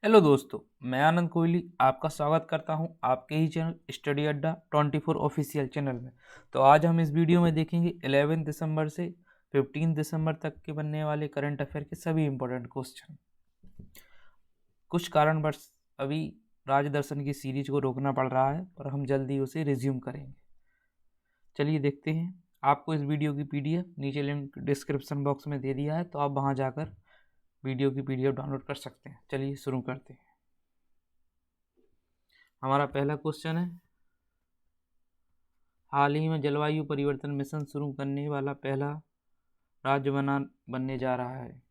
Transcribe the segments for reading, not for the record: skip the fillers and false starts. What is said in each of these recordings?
Hello दोस्तों, मैं आनंद कोहली आपका स्वागत करता हूं आपके ही चैनल स्टडी अड्डा 24 ऑफिशियल चैनल में। तो आज हम इस वीडियो में देखेंगे 11 दिसंबर से 15 दिसंबर तक के बनने वाले करंट अफेयर के सभी इंपॉर्टेंट क्वेश्चन। कुछ कारणवश अभी राजदर्शन की सीरीज को रोकना पड़ रहा है और हम जल्दी उसे रिज्यूम करेंगे। चलिए देखते हैं। आपको इस वीडियो की पीडीएफ नीचे लिंक डिस्क्रिप्शन बॉक्स में दे दिया है, तो आप वहाँ जाकर वीडियो की पीडीएफ डाउनलोड कर सकते हैं। चलिए शुरू करते हैं। हमारा पहला क्वेश्चन है, हाल ही में जलवायु परिवर्तन मिशन शुरू करने वाला पहला राज्य बनने जा रहा है,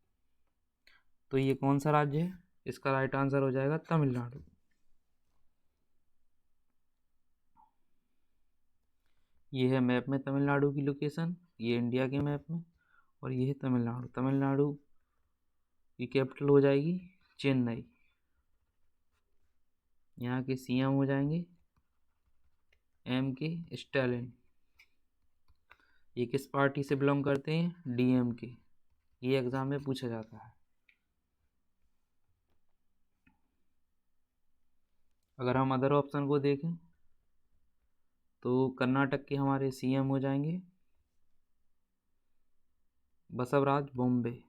तो ये कौन सा राज्य है? इसका राइट आंसर हो जाएगा तमिलनाडु। ये है मैप में तमिलनाडु की लोकेशन, ये इंडिया के मैप में, और ये है तमिलनाडु। तमिलनाडु की कैपिटल हो जाएगी चेन्नई। यहाँ के सीएम हो जाएंगे के स्टालिन। ये किस पार्टी से बिलोंग करते हैं? डीएमके। ये एग्जाम में पूछा जाता है। अगर हम अदर ऑप्शन को देखें तो कर्नाटक के हमारे सीएम हो जाएंगे बसवराज बोम्बे।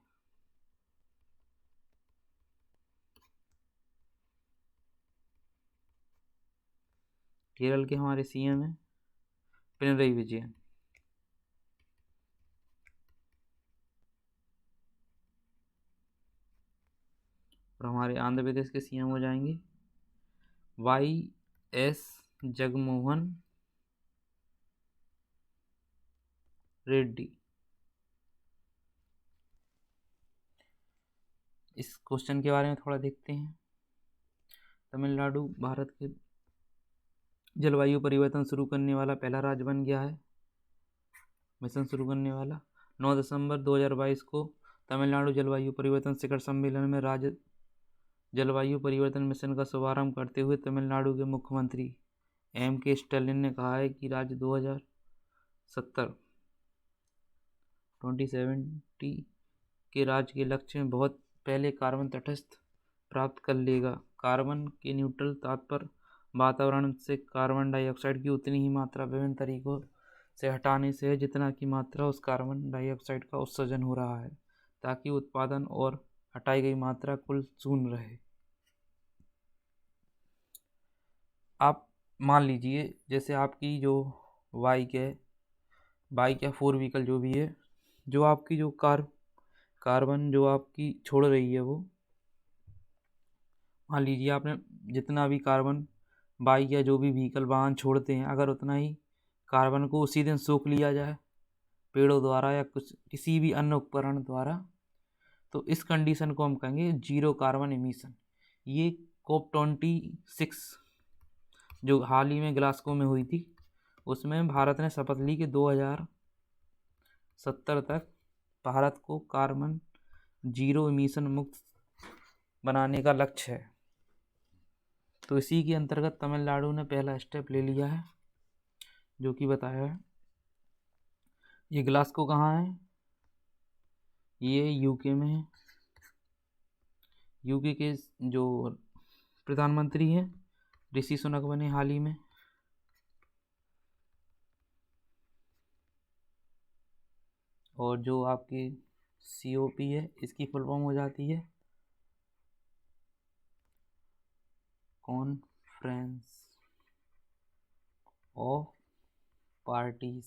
केरल के हमारे सीएम हैं पिनरई विजयन। और हमारे आंध्र प्रदेश के सीएम हो जाएंगे वाई.एस. जगनमोहन रेड्डी। इस क्वेश्चन के बारे में थोड़ा देखते हैं। तमिलनाडु भारत के जलवायु परिवर्तन शुरू करने वाला पहला राज्य बन गया है, मिशन शुरू करने वाला। 9 दिसंबर 2022 को तमिलनाडु जलवायु परिवर्तन शिखर सम्मेलन में राज्य जलवायु परिवर्तन मिशन का शुभारंभ करते हुए तमिलनाडु के मुख्यमंत्री के स्टालिन ने कहा है कि राज्य 2070 के राज्य के लक्ष्य में बहुत पहले कार्बन तटस्थ प्राप्त कर लेगा। कार्बन के न्यूट्रल तात्पर्य वातावरण से कार्बन डाइऑक्साइड की उतनी ही मात्रा विभिन्न तरीकों से हटाने से है जितना की मात्रा उस कार्बन डाइऑक्साइड का उत्सर्जन हो रहा है, ताकि उत्पादन और हटाई गई मात्रा कुल शून्य रहे। आप मान लीजिए जैसे आपकी जो बाइक या फोर व्हीकल जो भी है, जो आपकी जो कार्बन जो आपकी छोड़ रही है, वो मान लीजिए आपने जितना भी कार्बन बाइक या जो भी व्हीकल वाहन छोड़ते हैं, अगर उतना ही कार्बन को उसी दिन सोख लिया जाए पेड़ों द्वारा या किसी भी अन्य उपकरण द्वारा, तो इस कंडीशन को हम कहेंगे जीरो कार्बन एमिशन। ये COP26 जो हाल ही में ग्लासगो में हुई थी, उसमें भारत ने शपथ ली कि 2070 तक भारत को कार्बन जीरो एमिशन मुक्त बनाने का लक्ष्य है। तो इसी के अंतर्गत तमिलनाडु ने पहला स्टेप ले लिया है, जो कि बताया है। ये ग्लासगो कहाँ है? ये यूके में है। यूके के जो प्रधानमंत्री हैं ऋषि सुनक बने हाल ही में। और जो आपकी COP है, इसकी फुल फॉर्म हो जाती है कॉन्फ्रेंस ऑफ पार्टीज।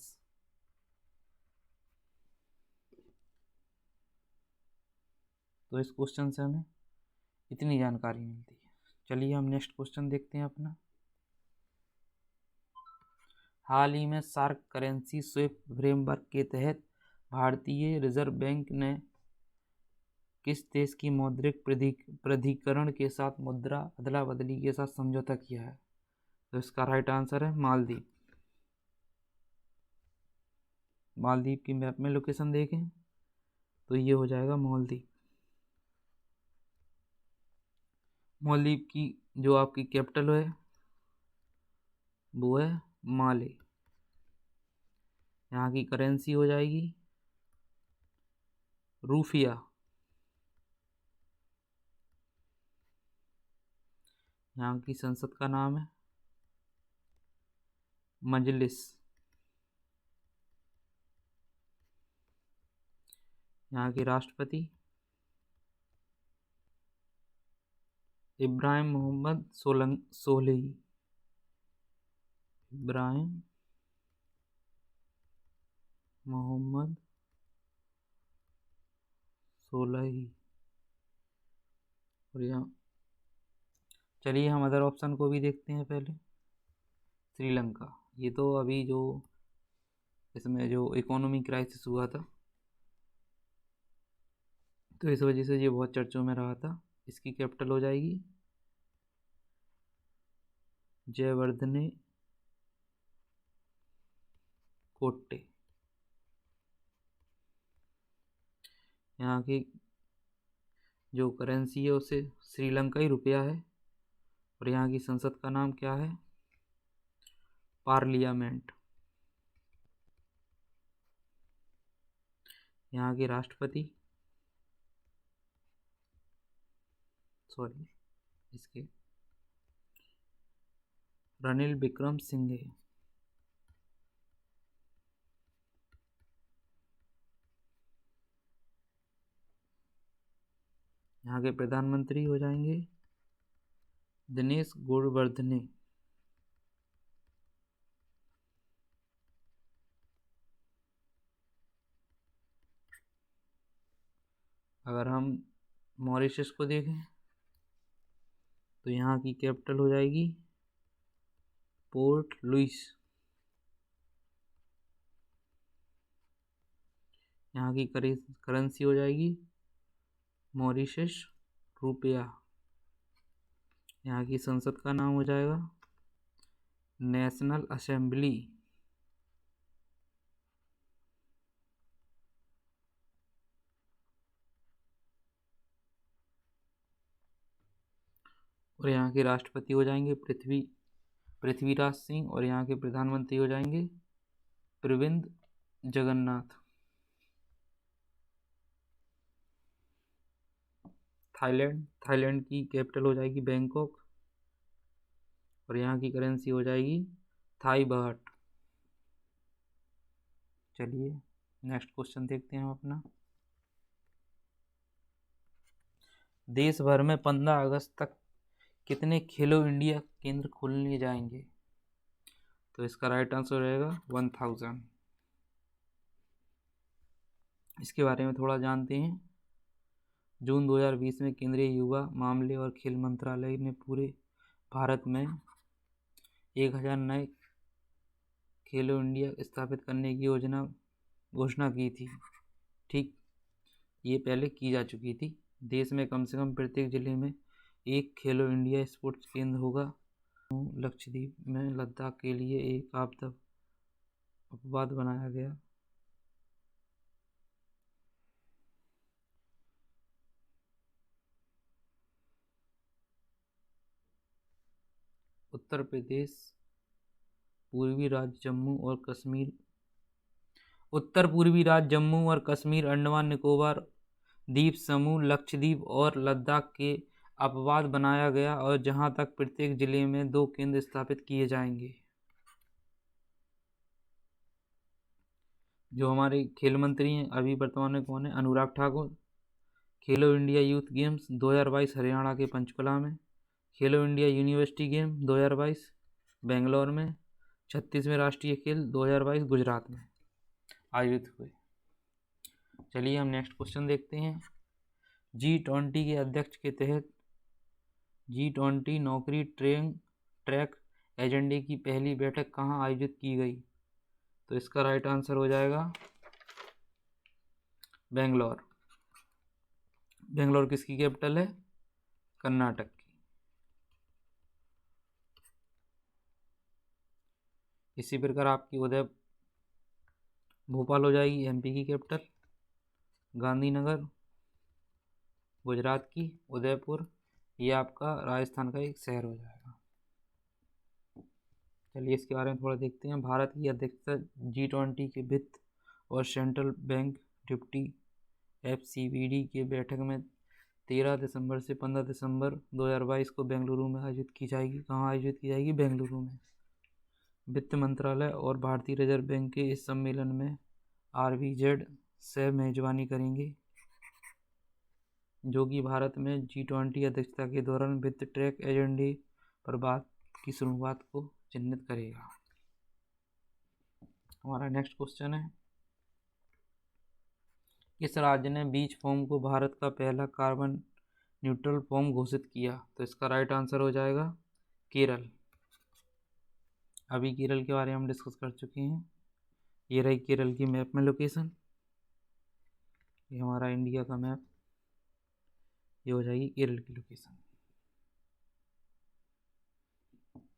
तो इस क्वेश्चन से हमें इतनी जानकारी मिलती है। चलिए हम नेक्स्ट क्वेश्चन देखते हैं अपना। हाल ही में सार्क करेंसी स्विफ्ट फ्रेमवर्क के तहत भारतीय रिजर्व बैंक ने किस देश की मौद्रिक प्राधिकरण के साथ मुद्रा अदला बदली के साथ समझौता किया है? तो इसका राइट आंसर है मालदीव। मालदीव की मैप में लोकेशन देखें तो ये हो जाएगा मालदीव। मालदीव की जो आपकी कैपिटल है वो है माले। यहाँ की करेंसी हो जाएगी रूफिया। यहाँ की संसद का नाम है मजलिस। यहाँ के राष्ट्रपति इब्राहिम मोहम्मद सोलही। इब्राहिम मोहम्मद सोलही। और यहाँ चलिए हम अदर ऑप्शन को भी देखते हैं पहले। श्रीलंका, ये तो अभी जो इसमें जो इकोनॉमी क्राइसिस हुआ था तो इस वजह से ये बहुत चर्चों में रहा था। इसकी कैपिटल हो जाएगी जयवर्धने कोट्टे। यहाँ की जो करेंसी है उसे श्रीलंकाई रुपया है। और यहाँ की संसद का नाम क्या है? पार्लियामेंट। यहाँ के राष्ट्रपति इसके रनिल विक्रम सिंघे। यहाँ के प्रधानमंत्री हो जाएंगे दिनेश गुणवर्धने। अगर हम मॉरिशस को देखें तो यहाँ की कैपिटल हो जाएगी पोर्ट लुइस। यहाँ की करेंसी हो जाएगी मॉरिशस रुपया। यहाँ की संसद का नाम हो जाएगा नेशनल असेंबली। और यहाँ के राष्ट्रपति हो जाएंगे पृथ्वीराज सिंह। और यहाँ के प्रधानमंत्री हो जाएंगे प्रविंद जगन्नाथ। थाईलैंड की कैपिटल हो जाएगी बैंकॉक। और यहाँ की करेंसी हो जाएगी थाई बाट। चलिए नेक्स्ट क्वेश्चन देखते हैं हम अपना। देश भर में 15 अगस्त तक कितने खेलो इंडिया केंद्र खुलने जाएंगे? तो इसका राइट आंसर रहेगा 1000। इसके बारे में थोड़ा जानते हैं। जून 2020 में केंद्रीय युवा मामले और खेल मंत्रालय ने पूरे भारत में 1000 नए खेलो इंडिया स्थापित करने की घोषणा की थी। ठीक, ये पहले की जा चुकी थी। देश में कम से कम प्रत्येक जिले में एक खेलो इंडिया स्पोर्ट्स केंद्र होगा। लक्षद्वीप में लद्दाख के लिए एक आपदा अपवाद बनाया गया। उत्तर प्रदेश पूर्वी राज्य जम्मू और कश्मीर अंडमान निकोबार द्वीप समूह लक्षद्वीप और लद्दाख के अपवाद बनाया गया और जहां तक प्रत्येक जिले में 2 केंद्र स्थापित किए जाएंगे। जो हमारे खेल मंत्री हैं अभी वर्तमान में कौन है? अनुराग ठाकुर। खेलो इंडिया यूथ गेम्स 2022 हरियाणा के पंचकुला में। खेलो इंडिया यूनिवर्सिटी गेम 2022 बेंगलोर में। 36वें राष्ट्रीय खेल 2022 गुजरात में आयोजित हुए। चलिए हम नेक्स्ट क्वेश्चन देखते हैं। G20 के अध्यक्ष के तहत G20 नौकरी ट्रैक एजेंडे की पहली बैठक कहाँ आयोजित की गई? तो इसका राइट आंसर हो जाएगा बेंगलोर। बेंगलोर किसकी कैपिटल है? कर्नाटक की। इसी प्रकार आपकी भोपाल हो जाएगी एमपी की कैपिटल। गांधीनगर गुजरात की। उदयपुर ये आपका राजस्थान का एक शहर हो जाएगा। चलिए इसके बारे में थोड़ा देखते हैं। भारत की अध्यक्षता G20 के वित्त और सेंट्रल बैंक डिप्टी FCBD के बैठक में 13 दिसंबर से 15 दिसंबर 2022 को बेंगलुरु में आयोजित की जाएगी। कहाँ आयोजित की जाएगी? बेंगलुरु में। वित्त मंत्रालय और भारतीय रिजर्व बैंक के इस सम्मेलन में RBZ से मेजबानी करेंगे, जो कि भारत में G20 अध्यक्षता के दौरान वित्त ट्रैक एजेंडे पर बात की शुरुआत को चिन्हित करेगा। हमारा नेक्स्ट क्वेश्चन है, किस राज्य ने बीच फोम को भारत का पहला कार्बन न्यूट्रल फोम घोषित किया? तो इसका राइट आंसर हो जाएगा केरल। अभी केरल के बारे में हम डिस्कस कर चुके हैं। ये रही केरल की मैप में लोकेशन, ये हमारा इंडिया का मैप, ये हो जाएगी केरल की लोकेशन।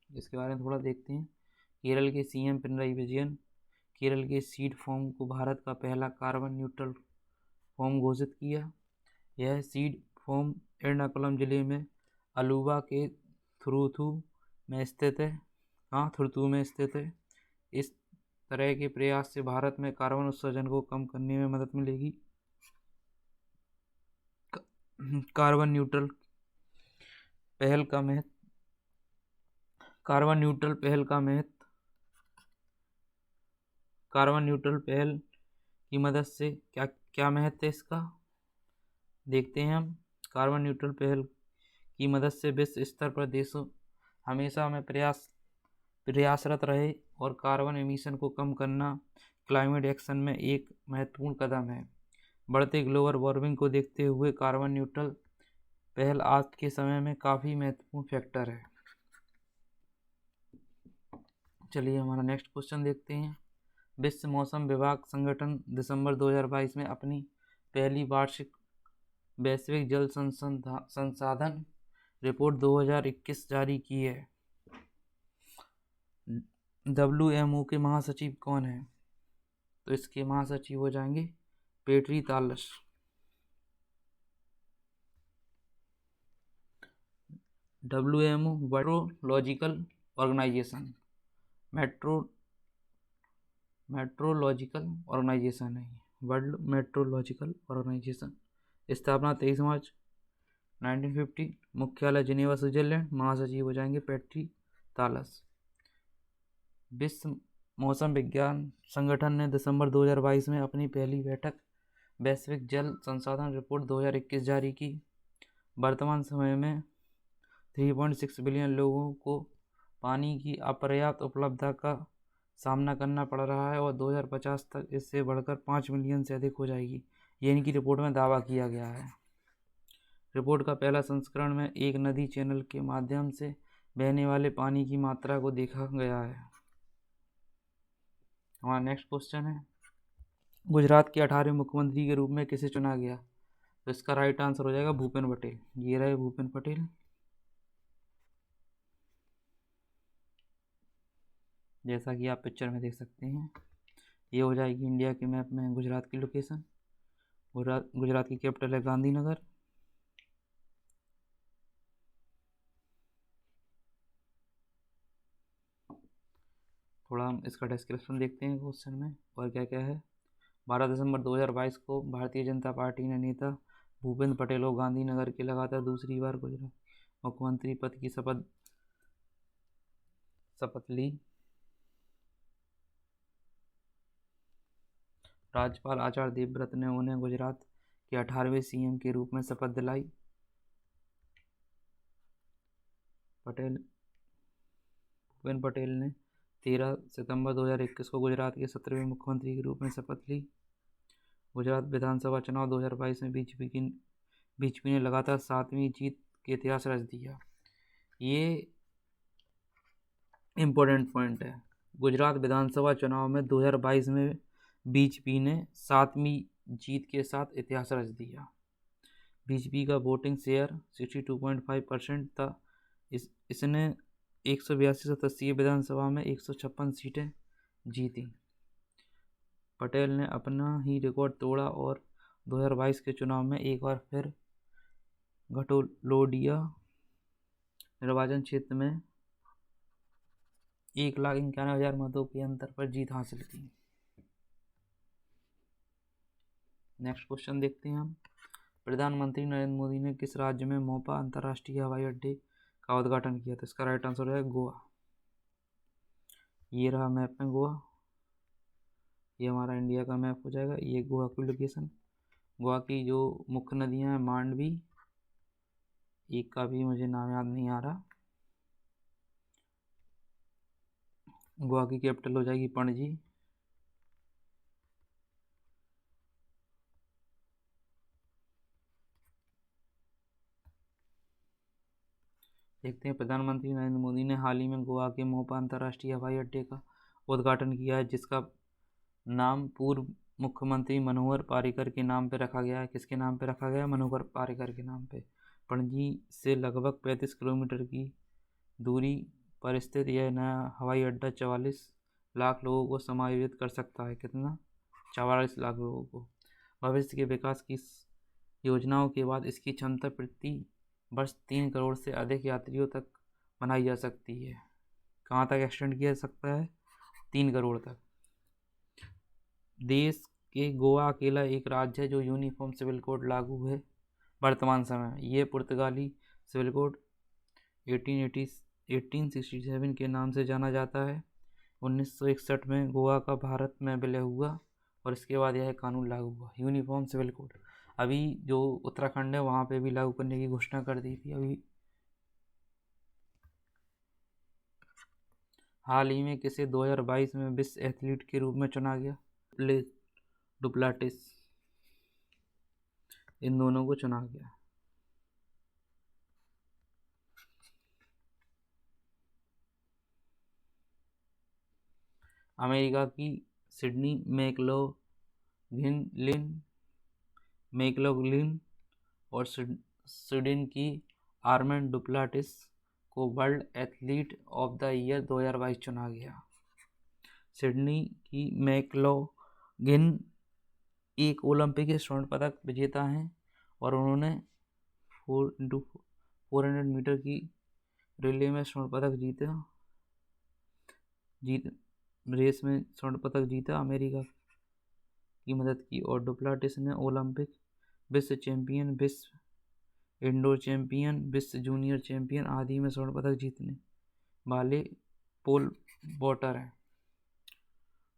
इसके बारे में थोड़ा देखते हैं। केरल के CM पिनराई विजयन केरल के सीड फोम को भारत का पहला कार्बन न्यूट्रल फोम घोषित किया। यह सीड फोम एर्नाकुलम जिले में अलुवा के थुरुथु में स्थित है। हाँ, थुरतू में स्थित है। इस तरह के प्रयास से भारत में कार्बन उत्सर्जन को कम करने में मदद मिलेगी। कार्बन न्यूट्रल पहल का महत्व कार्बन न्यूट्रल पहल की मदद से क्या महत्व है इसका, देखते हैं हम। कार्बन न्यूट्रल पहल की मदद से विश्व स्तर पर देशों हमेशा में प्रयासरत रहे और कार्बन एमिशन को कम करना क्लाइमेट एक्शन में एक महत्वपूर्ण कदम है। बढ़ते ग्लोबल वार्मिंग को देखते हुए कार्बन न्यूट्रल पहल आज के समय में काफ़ी महत्वपूर्ण फैक्टर है। चलिए हमारा नेक्स्ट क्वेश्चन देखते हैं। विश्व मौसम विभाग संगठन दिसंबर 2022 में अपनी पहली वार्षिक वैश्विक जल संसाधन रिपोर्ट 2021 जारी की है। WMO के महासचिव कौन है? तो इसके महासचिव हो जाएंगे पेट्री तालस। WMO मेट्रोलॉजिकल ऑर्गेनाइजेशन है, वर्ल्ड मेट्रोलॉजिकल ऑर्गेनाइजेशन। स्थापना 23 मार्च 1950। मुख्यालय जिनेवा स्विट्जरलैंड। महासचिव हो जाएंगे पेट्री तालस। विश्व मौसम विज्ञान संगठन ने दिसंबर 2022 में अपनी पहली बैठक वैश्विक जल संसाधन रिपोर्ट 2021 जारी की। वर्तमान समय में 3.6 बिलियन लोगों को पानी की अपर्याप्त उपलब्धता का सामना करना पड़ रहा है और 2050 तक इससे बढ़कर 5 मिलियन से अधिक हो जाएगी, ये इनकी रिपोर्ट में दावा किया गया है। रिपोर्ट का पहला संस्करण में एक नदी चैनल के माध्यम से बहने वाले पानी की मात्रा को देखा गया है। हमारा नेक्स्ट क्वेश्चन है, गुजरात के 18वें मुख्यमंत्री के रूप में किसे चुना गया? तो इसका राइट आंसर हो जाएगा भूपेन पटेल। ये रहे भूपेन पटेल, जैसा कि आप पिक्चर में देख सकते हैं। ये हो जाएगी इंडिया के मैप में गुजरात की लोकेशन। गुजरात की कैपिटल है गांधीनगर। थोड़ा हम इसका डिस्क्रिप्शन देखते हैं क्वेश्चन में और क्या क्या है। 12 दिसंबर 2022 को भारतीय जनता पार्टी ने नेता भूपेंद्र पटेल को गांधीनगर के लगातार दूसरी बार गुजरात मुख्यमंत्री पद की शपथ ली। राज्यपाल आचार्य देवव्रत ने उन्हें गुजरात के 18वें CM के रूप में शपथ दिलाई। भूपेंद्र पटेल ने 13 सितंबर 2021 को गुजरात के 17वें मुख्यमंत्री के रूप में शपथ ली। गुजरात विधानसभा चुनाव 2022 में बीजेपी ने लगातार 7वीं जीत के इतिहास रच दिया। ये इम्पोर्टेंट पॉइंट है। गुजरात विधानसभा चुनाव में 2022 में बीजेपी ने 7वीं जीत के साथ इतिहास रच दिया। बीजेपी का वोटिंग शेयर 62.5% था। इसने 182 सदस्यीय विधानसभा में 156 सीटें जीती। पटेल ने अपना ही रिकॉर्ड तोड़ा और 2022 के चुनाव में एक बार फिर घटोलोडिया निर्वाचन क्षेत्र में 1,91,000 मतों के अंतर पर जीत हासिल की। नेक्स्ट क्वेश्चन देखते हैं हम। प्रधानमंत्री नरेंद्र मोदी ने किस राज्य में मोपा अंतर्राष्ट्रीय हवाई अड्डे का उद्घाटन किया? तो इसका राइट आंसर है गोवा। ये रहा मैप में गोवा, ये हमारा इंडिया का मैप हो जाएगा। ये गोवा की लोकेशन। गोवा की जो मुख्य नदियां हैं मांडवी, एक का भी मुझे नाम याद नहीं आ रहा। गोवा की कैपिटल हो जाएगी पणजी। देखते हैं, प्रधानमंत्री नरेंद्र मोदी ने हाल ही में गोवा के मोपा अंतर्राष्ट्रीय हवाई अड्डे का उद्घाटन किया है, जिसका नाम पूर्व मुख्यमंत्री मनोहर पर्रिकर के नाम पर रखा गया है। किसके नाम पर रखा गया है? मनोहर पर्रिकर के नाम पे। पणजी से लगभग 35 किलोमीटर की दूरी पर स्थित यह नया हवाई अड्डा 44 लाख लोगों को समायोजित कर सकता है। कितना? 44 लाख लोगों को। भविष्य के विकास की योजनाओं के बाद इसकी क्षमता प्रति वर्ष 3 करोड़ से अधिक यात्रियों तक बनाई जा सकती है। कहाँ तक एक्सटेंड किया जा सकता है? 3 करोड़ तक। देश के गोवा अकेला एक राज्य है जो यूनिफॉर्म सिविल कोड लागू है वर्तमान समय। ये पुर्तगाली सिविल कोड 1867 के नाम से जाना जाता है। 1961 में गोवा का भारत में विलय हुआ और इसके बाद यह कानून लागू हुआ, यूनिफॉर्म सिविल कोड। अभी जो उत्तराखंड है वहाँ पे भी लागू करने की घोषणा कर दी थी अभी। हाल ही में किसे 2022 में विश्व एथलीट के रूप में चुना गया? डुप्लाटिस, इन दोनों को चुना गया। अमेरिका की सिडनी मैकलॉगलिन और स्वीडन की आर्मेंड डुप्लाटिस को world athlete of the year 2022 चुना गया। सिडनी की मैकलॉगलिन एक ओलंपिक स्वर्ण पदक विजेता हैं और उन्होंने 4x400 मीटर की रिले में स्वर्ण पदक रेस में स्वर्ण पदक जीता, अमेरिका की मदद की। और डुप्लाटिस ने ओलंपिक, विश्व चैंपियन, विश्व इंडोर चैंपियन, विश्व जूनियर चैंपियन आदि में स्वर्ण पदक जीतने वाले पोल वॉल्टर हैं।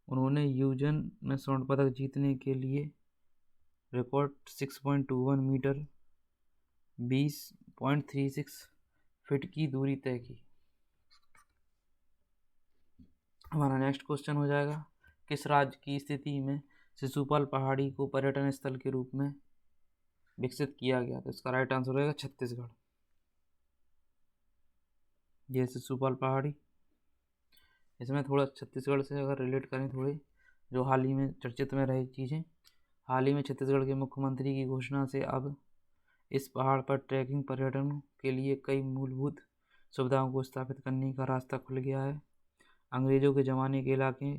उन्होंने यूजन में स्वर्ण पदक जीतने के लिए रिकॉर्ड 6.21 मीटर 20.36 फीट की दूरी तय की। हमारा नेक्स्ट क्वेश्चन हो जाएगा, किस राज्य की स्थिति में शिशुपाल पहाड़ी को पर्यटन स्थल के रूप में विकसित किया गया? तो इसका राइट आंसर रहेगा छत्तीसगढ़। ये शिशुपाल पहाड़ी, इसमें थोड़ा छत्तीसगढ़ से अगर रिलेट करें थोड़े, जो हाल ही में चर्चित में रही चीज़ें, हाल ही में छत्तीसगढ़ के मुख्यमंत्री की घोषणा से अब इस पहाड़ पर ट्रैकिंग पर्यटन के लिए कई मूलभूत सुविधाओं को स्थापित करने का रास्ता खुल गया है। अंग्रेजों के ज़माने के इलाके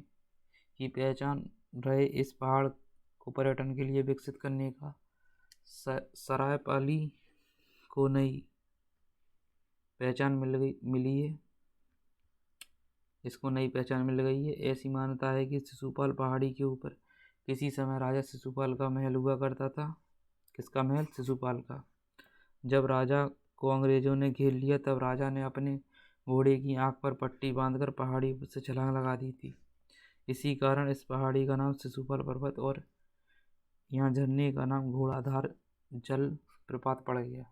की पहचान रहे इस पहाड़ को पर्यटन के लिए विकसित करने का सरायपाली को नई पहचान मिली है। इसको नई पहचान मिल गई है। ऐसी मान्यता है कि शिशुपाल पहाड़ी के ऊपर किसी समय राजा शिशुपाल का महल हुआ करता था। किसका महल? शिशुपाल का। जब राजा को अंग्रेजों ने घेर लिया तब राजा ने अपने घोड़े की आंख पर पट्टी बांधकर पहाड़ी से छलांग लगा दी थी। इसी कारण इस पहाड़ी का नाम शिशुपाल पर्वत और यहाँ झरने का नाम घोड़ाधार जल प्रपात पड़ गया।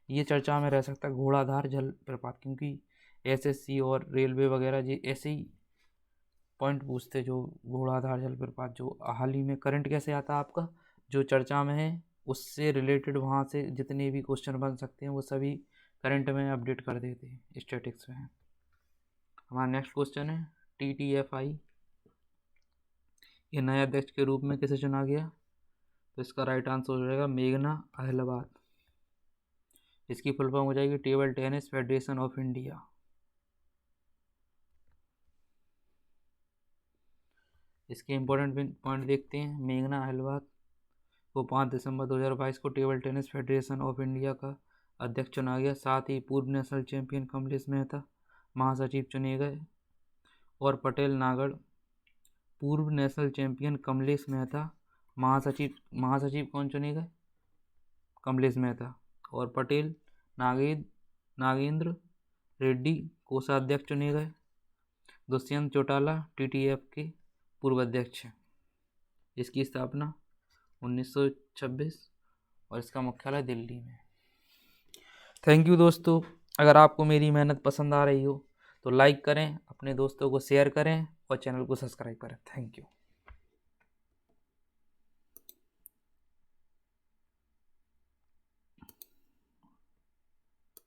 ये चर्चा में रह सकता है घोड़ाधार जल प्रपात, क्योंकि एसएससी और रेलवे वगैरह जी ऐसे ही पॉइंट पूछते जो घोड़ाधार जल प्रपात, जो हाल ही में करंट कैसे आता है आपका, जो चर्चा में है उससे रिलेटेड वहाँ से जितने भी क्वेश्चन बन सकते हैं वो सभी करंट में अपडेट कर देते हैं, स्टैटिक्स में। हमारा नेक्स्ट क्वेश्चन है, TTFI ये नए अध्यक्ष के रूप में किसे चुना गया? तो इसका राइट आंसर हो जाएगा मेघना अहलावत। इसकी फुल फॉर्म हो जाएगी table tennis federation of India. इसके इंपॉर्टेंट पॉइंट देखते हैं। मेघना अहलावत को 5 दिसंबर 2022 को table tennis federation of India का अध्यक्ष चुना गया। साथ ही पूर्व नेशनल चैंपियन कमलेश मेहता महासचिव चुने गए और पटेल नागड़, पूर्व नेशनल चैंपियन कमलेश मेहता महासचिव कौन चुने गए? कमलेश मेहता। और पटेल नागेंद्र रेड्डी कोषाध्यक्ष चुने गए। दुष्यंत चौटाला टीटीएफ के पूर्व अध्यक्ष हैं। इसकी स्थापना 1926 और इसका मुख्यालय दिल्ली में। थैंक यू दोस्तों। अगर आपको मेरी मेहनत पसंद आ रही हो तो लाइक करें, अपने दोस्तों को शेयर करें और चैनल को सब्सक्राइब करें। Thank you.